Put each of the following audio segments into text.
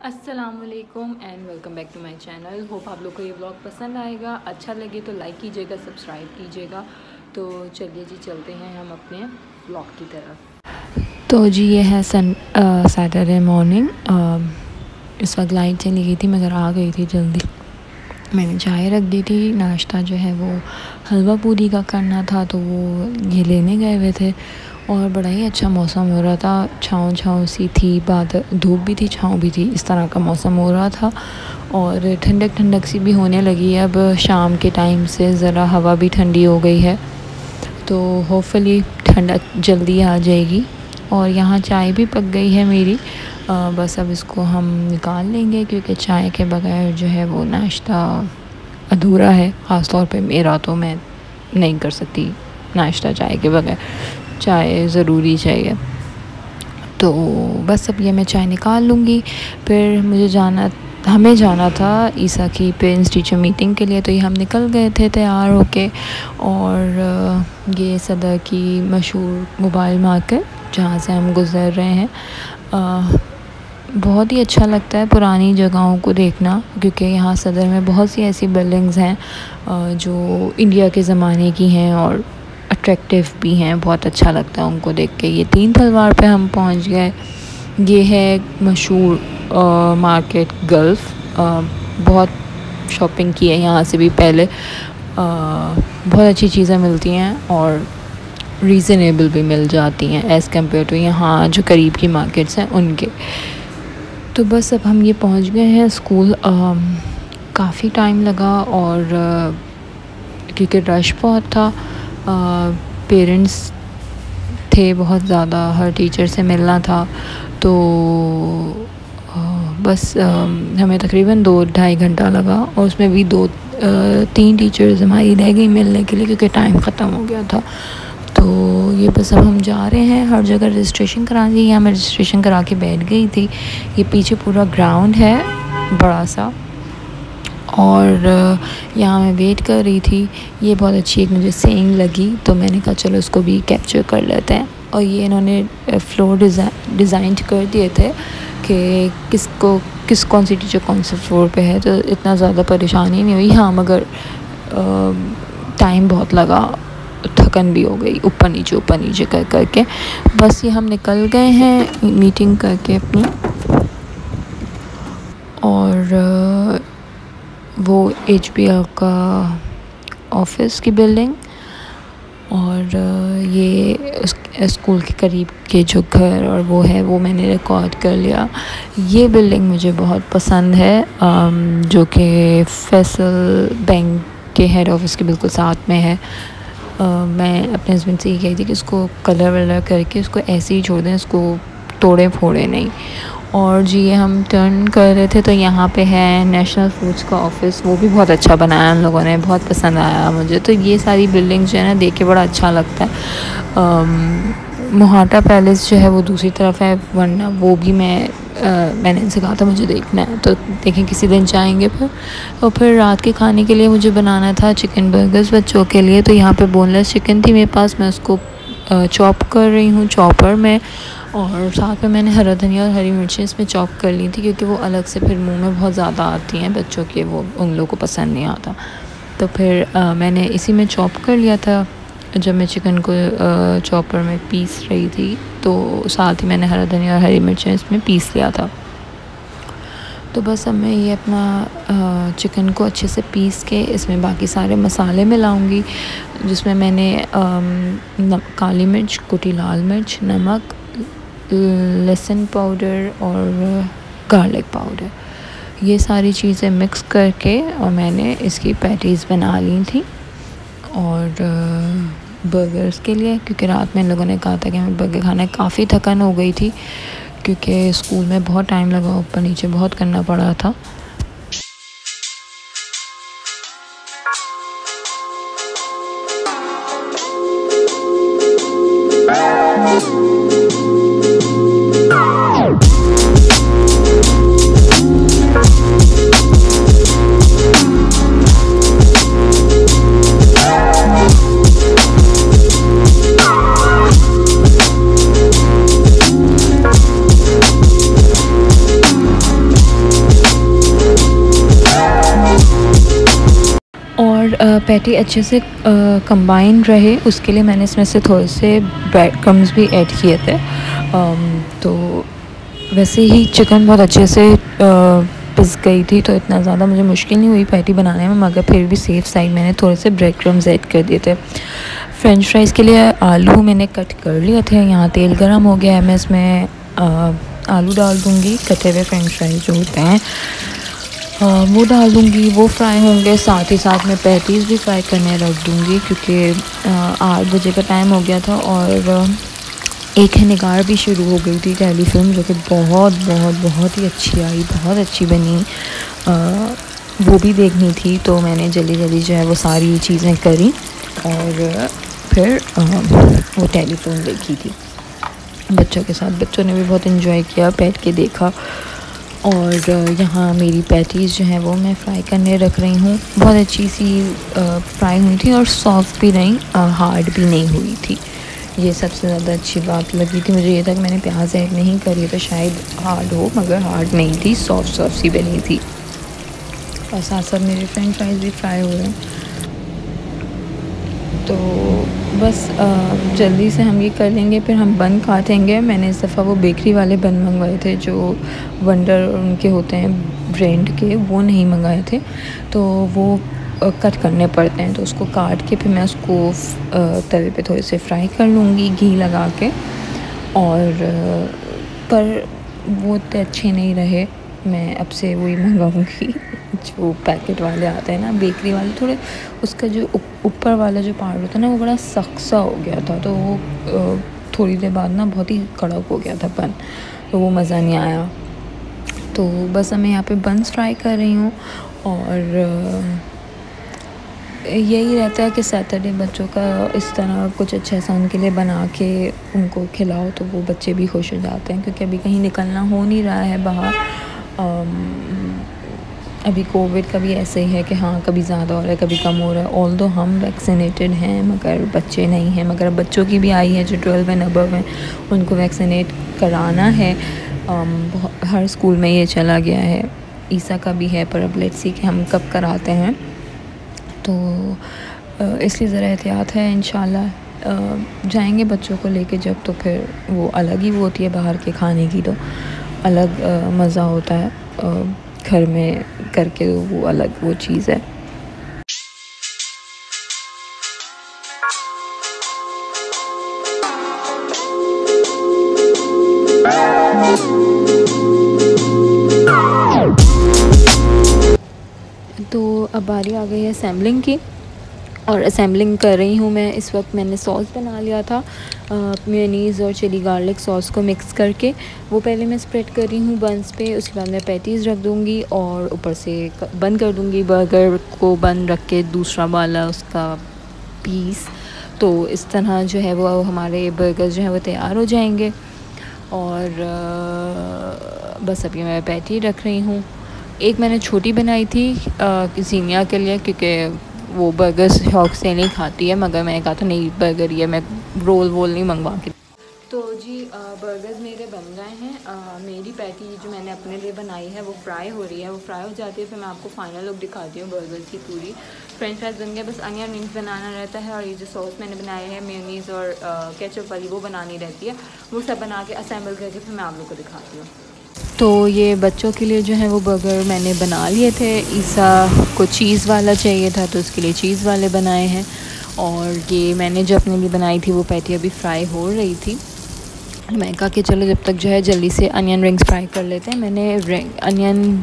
अस्सलामुअलैकुम and welcome back to my channel. Hope आप लोग को ये व्लॉग पसंद आएगा। अच्छा लगे तो लाइक कीजिएगा, सब्सक्राइब कीजिएगा। तो चलिए जी, चलते हैं हम अपने व्लॉग की तरफ। तो जी ये है सैटरडे मॉर्निंग। इस वक्त लाइट चली गई थी मगर आ गई थी जल्दी। मैंने चाय रख दी थी। नाश्ता जो है वो हलवा पूरी का करना था, तो वो ये लेने गए हुए थे। और बड़ा ही अच्छा मौसम हो रहा था, छाँव छाँव सी थी, बादल, धूप भी थी, छाँव भी थी, इस तरह का मौसम हो रहा था। और ठंडक ठंडक सी भी होने लगी है। अब शाम के टाइम से ज़रा हवा भी ठंडी हो गई है, तो होपफुली ठंडक जल्दी आ जाएगी। और यहाँ चाय भी पक गई है मेरी। बस अब इसको हम निकाल लेंगे, क्योंकि चाय के बगैर जो है वो नाश्ता अधूरा है। ख़ास तौर पे मेरा, तो मैं नहीं कर सकती नाश्ता चाय के बगैर, चाय ज़रूरी चाहिए। तो बस अब ये मैं चाय निकाल लूँगी। फिर हमें जाना था ईसा की पेरेंट्स टीचर मीटिंग के लिए, तो ये हम निकल गए थे तैयार होके। और ये सदर की मशहूर मोबाइल मार्केट जहाँ से हम गुज़र रहे हैं। बहुत ही अच्छा लगता है पुरानी जगहों को देखना, क्योंकि यहाँ सदर में बहुत सी ऐसी बिल्डिंग्स हैं जो इंडिया के ज़माने की हैं और अट्रैक्टिव भी हैं। बहुत अच्छा लगता है उनको देख के। ये 3 तलवार पे हम पहुँच गए। ये है मशहूर मार्केट गल्फ़। बहुत शॉपिंग की है यहाँ से भी पहले। बहुत अच्छी चीज़ें मिलती हैं और रीज़नेबल भी मिल जाती हैं एज़ कम्पेयर टू यहाँ जो करीब की मार्केट्स हैं उनके। तो बस अब हम ये पहुँच गए हैं स्कूल। काफ़ी टाइम लगा, और क्योंकि रश बहुत था, पेरेंट्स थे बहुत ज़्यादा, हर टीचर से मिलना था। तो बस हमें तकरीबन 2-2.5 घंटा लगा, और उसमें भी 2-3 टीचर्स हमारी रह गई मिलने के लिए, क्योंकि टाइम ख़त्म हो गया था। तो ये बस अब हम जा रहे हैं। हर जगह रजिस्ट्रेशन करानी है। यहाँ मैं रजिस्ट्रेशन करा के बैठ गई थी। ये पीछे पूरा ग्राउंड है बड़ा सा, और यहाँ मैं वेट कर रही थी। ये बहुत अच्छी एक मुझे सेइंग लगी, तो मैंने कहा चलो उसको भी कैप्चर कर लेते हैं। और ये इन्होंने फ्लोर डिज़ाइन कर दिए थे कि कौन सी टीचर कौन से फ्लोर पे है, तो इतना ज़्यादा परेशानी नहीं हुई। हाँ, मगर टाइम बहुत लगा, थकन भी हो गई ऊपर नीचे कर करके। बस ये हम निकल गए हैं मीटिंग करके अपनी। और वो HBL का ऑफिस की बिल्डिंग, और ये स्कूल के करीब के जो घर और वो है, वो मैंने रिकॉर्ड कर लिया। ये बिल्डिंग मुझे बहुत पसंद है, जो कि फैसल बैंक के हेड ऑफिस के बिल्कुल साथ में है। मैं अपने हस्बैंड से ये कही थी कि इसको कलर वलर करके इसको ऐसे ही छोड़ दें, इसको तोड़े फोड़े नहीं। और जी ये हम टर्न कर रहे थे, तो यहाँ पे है नेशनल फूड्स का ऑफिस। वो भी बहुत अच्छा बनाया उन लोगों ने, बहुत पसंद आया मुझे। तो ये सारी बिल्डिंग्स जो है ना, देख के बड़ा अच्छा लगता है। मोहाटा पैलेस जो है वो दूसरी तरफ है, वरना वो भी मैंने इनसे कहा था मुझे देखना है, तो देखें किसी दिन जाएंगे फिर। और फिर रात के खाने के लिए मुझे बनाना था चिकन बर्गर्स बच्चों के लिए। तो यहाँ पे बोनलेस चिकन थी मेरे पास, मैं उसको चॉप कर रही हूँ चॉपर में। और साथ में मैंने हरा धनिया और हरी मिर्चें इसमें चॉप कर ली थी, क्योंकि वो अलग से फिर मुंह में बहुत ज़्यादा आती हैं बच्चों के, वो उन लोगों को पसंद नहीं आता। तो फिर मैंने इसी में चॉप कर लिया था। जब मैं चिकन को चॉपर में पीस रही थी, तो साथ ही मैंने हरा धनिया और हरी मिर्चें इसमें पीस लिया था। तो बस अब मैं ये अपना चिकन को अच्छे से पीस के इसमें बाकी सारे मसाले मिलाऊंगी, जिसमें मैंने काली मिर्च, कुटी लाल मिर्च, नमक, लहसुन पाउडर और गार्लिक पाउडर, ये सारी चीज़ें मिक्स करके और मैंने इसकी पैटीज़ बना ली थी। और बर्गर्स के लिए, क्योंकि रात में इन लोगों ने कहा था कि हमें बर्गर खाना है, काफ़ी थकन हो गई थी, क्योंकि स्कूल में बहुत टाइम लगा, ऊपर नीचे बहुत करना पड़ा था। पैटी अच्छे से कंबाइन रहे उसके लिए मैंने इसमें से थोड़े से ब्रेड क्रम्स भी ऐड किए थे। तो वैसे ही चिकन बहुत अच्छे से पिस गई थी, तो इतना ज़्यादा मुझे मुश्किल नहीं हुई पैटी बनाने में, मगर फिर भी सेफ़ साइड मैंने थोड़े से ब्रेड क्रम्स ऐड कर दिए थे। फ्रेंच फ्राइज़ के लिए आलू मैंने कट कर लिए थे। यहाँ तेल गरम हो गया है, मैं इसमें आलू डाल दूँगी, कटे हुए फ्रेंच फ्राइज़ जो होते हैं वो डाल दूँगी, वो फ्राई होंगे। साथ ही साथ मैं पैटीज़ भी फ्राई करने रख दूँगी, क्योंकि 8 बजे का टाइम हो गया था और एक है निगार भी शुरू हो गई थी टेलीफिल्म, जो कि बहुत ही अच्छी आई, बहुत अच्छी बनी। वो भी देखनी थी, तो मैंने जल्दी जो है वो सारी चीज़ें करी और फिर वो टेलीफिल्म देखी थी बच्चों के साथ। बच्चों ने भी बहुत इन्जॉय किया, बैठ के देखा। और यहाँ मेरी पैटीज़ जो हैं वो मैं फ्राई करने रख रही हूँ। बहुत अच्छी सी फ्राई हुई थी और सॉफ्ट भी नहीं, हार्ड भी नहीं हुई थी। ये सबसे ज़्यादा अच्छी बात लगी थी मुझे। ये था कि मैंने प्याज ऐड नहीं करी तो शायद हार्ड हो, मगर हार्ड नहीं थी, सॉफ्ट सी बनी थी। और साथ साथ मेरे फ्रेंच फ्राइज़ भी फ्राई हो रहे हैं। तो बस जल्दी से हम ये कर लेंगे, फिर हम बन काटेंगे। मैंने इस दफ़ा वो बेकरी वाले बन मंगवाए थे जो वंडर उनके होते हैं ब्रांड के, वो नहीं मंगाए थे। तो वो कट करने पड़ते हैं, तो उसको काट के फिर मैं उसको तवे पे थोड़े से फ्राई कर लूँगी घी लगा के। और पर वो इतने अच्छे नहीं रहे, मैं अब से वही मंगाऊँगी जो पैकेट वाले आते हैं ना, बेकरी वाले। थोड़े उसका जो ऊपर वाला जो पार्ट होता है ना, वो बड़ा सख्त सा हो गया था, तो वो थोड़ी देर बाद ना बहुत ही कड़क हो गया था बन, तो वो मज़ा नहीं आया। तो बस मैं यहाँ पे बन्स फ्राई कर रही हूँ। और यही रहता है कि सैटरडे बच्चों का इस तरह कुछ अच्छा सा उनके लिए बना के उनको खिलाओ, तो वो बच्चे भी खुश हो जाते हैं, क्योंकि अभी कहीं निकलना हो नहीं रहा है बाहर। अभी कोविड का भी ऐसे ही है कि हाँ, कभी ज़्यादा हो रहा है, कभी कम हो रहा है। ऑल्दो हम वैक्सीनेटेड हैं, मगर बच्चे नहीं हैं। मगर बच्चों की भी आई है जो 12 एंड अबव हैं, उनको वैक्सीनेट कराना है। हर स्कूल में ये चला गया है। ईसा का भी है, पर अब लेट्स सी कि हम कब कराते हैं। तो इसलिए ज़रा एहतियात है। इंशाल्लाह जाएंगे बच्चों को लेके जब, तो फिर वो अलग ही वो होती है बाहर के खाने की, तो अलग मज़ा होता है। घर में करके वो अलग वो चीज़ है। तो अब बारी आ गई है असेंबलिंग की, और असेंबलिंग कर रही हूँ मैं इस वक्त। मैंने सॉस बना लिया था, मेयोनीज़ और चिली गार्लिक सॉस को मिक्स करके। वो पहले मैं स्प्रेड कर रही हूँ बन्स पे, उसके बाद मैं पैटीज़ रख दूँगी और ऊपर से बंद कर दूँगी। बर्गर को बंद रख के दूसरा वाला उसका पीस, तो इस तरह जो है वो हमारे बर्गर जो है वो तैयार हो जाएंगे। और बस अभी मैं पैटी रख रही हूँ। एक मैंने छोटी बनाई थी ज़ीनिया के लिए, क्योंकि वो बर्गर शौक से नहीं खाती है, मगर मैंने कहा था नहीं बर्गर ही है, मैं रोल वोल नहीं मंगवा के। तो जी बर्गर्स मेरे बन गए हैं। मेरी पैटी जो मैंने अपने लिए बनाई है वो फ्राई हो रही है। वो फ्राई हो जाती है, फिर मैं आपको फाइनल लुक दिखाती हूँ बर्गर्स की पूरी। फ्रेंच फ्राइज बन गया, बस अनियन रिंग्स बनाना रहता है। और ये जो सॉस मैंने बनाया है मेयोनीज़ और केचप वाली, वो बनानी रहती है। वो सब बना के असेंबल करके फिर मैं आप लोग को दिखाती हूँ। तो ये बच्चों के लिए जो है वो बर्गर मैंने बना लिए थे। ईसा को चीज़ वाला चाहिए था, तो उसके लिए चीज़ वाले बनाए हैं। और ये मैंने जो अपने लिए बनाई थी वो पैटी अभी फ्राई हो रही थी। मैं कहा कि चलो जब तक जो है जल्दी से अनियन रिंग्स फ्राई कर लेते हैं। मैंने अनियन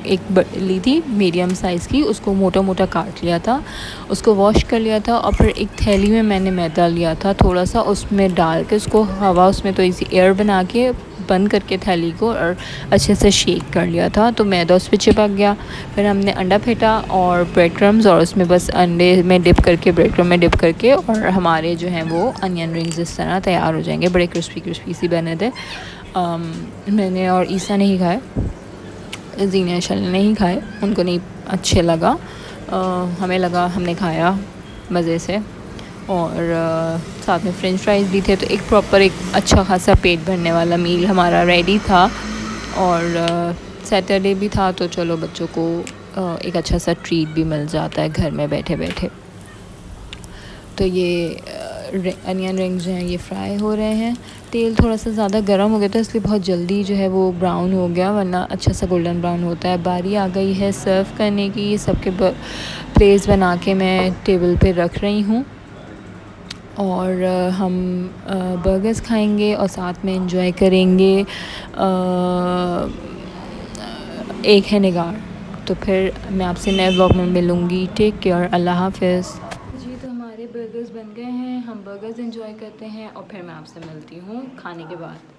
एक ली थी मीडियम साइज़ की, उसको मोटा मोटा काट लिया था, उसको वॉश कर लिया था। और फिर एक थैली में मैंने मैदा लिया था थोड़ा सा, उसमें डाल के उसको हवा उसमें तो इसी एयर बना के बंद करके थैली को और अच्छे से शेक कर लिया था, तो मैदा उस पर चिपक गया। फिर हमने अंडा फेंटा और ब्रेड क्रम्स, और उसमें बस अंडे में डिप करके, ब्रेड क्रम में डिप करके, और हमारे जो हैं वो अनियन रिंग्स इस तरह तैयार हो जाएंगे। बड़े क्रिस्पी सी बने थे। मैंने और ईसा नहीं खाए, जीनिया शल नहीं खाए, उनको नहीं अच्छे लगा। हमें लगा, हमने खाया मज़े से। और साथ में फ्रेंच फ्राइज़ भी थे, तो एक प्रॉपर एक अच्छा खासा पेट भरने वाला मील हमारा रेडी था। और सैटरडे भी था, तो चलो बच्चों को एक अच्छा सा ट्रीट भी मिल जाता है घर में बैठे बैठे। तो ये अनियन रिंग्स जो हैं ये फ्राई हो रहे हैं। तेल थोड़ा सा ज़्यादा गर्म हो गया था इसलिए बहुत जल्दी जो है वो ब्राउन हो गया, वरना अच्छा सा गोल्डन ब्राउन होता है। बारी आ गई है सर्व करने की। ये सबके प्लेट्स बना के मैं टेबल पे रख रही हूँ और हम बर्गर्स खाएंगे और साथ में एंजॉय करेंगे। एक है निगार। तो फिर मैं आपसे नए व्लॉग में मिलूँगी। टेक केयर, अल्लाह हाफ़िज़। जी, तो हमारे बर्गर्स बन गए हैं, हम बर्गर्स एंजॉय करते हैं और फिर मैं आपसे मिलती हूँ खाने के बाद।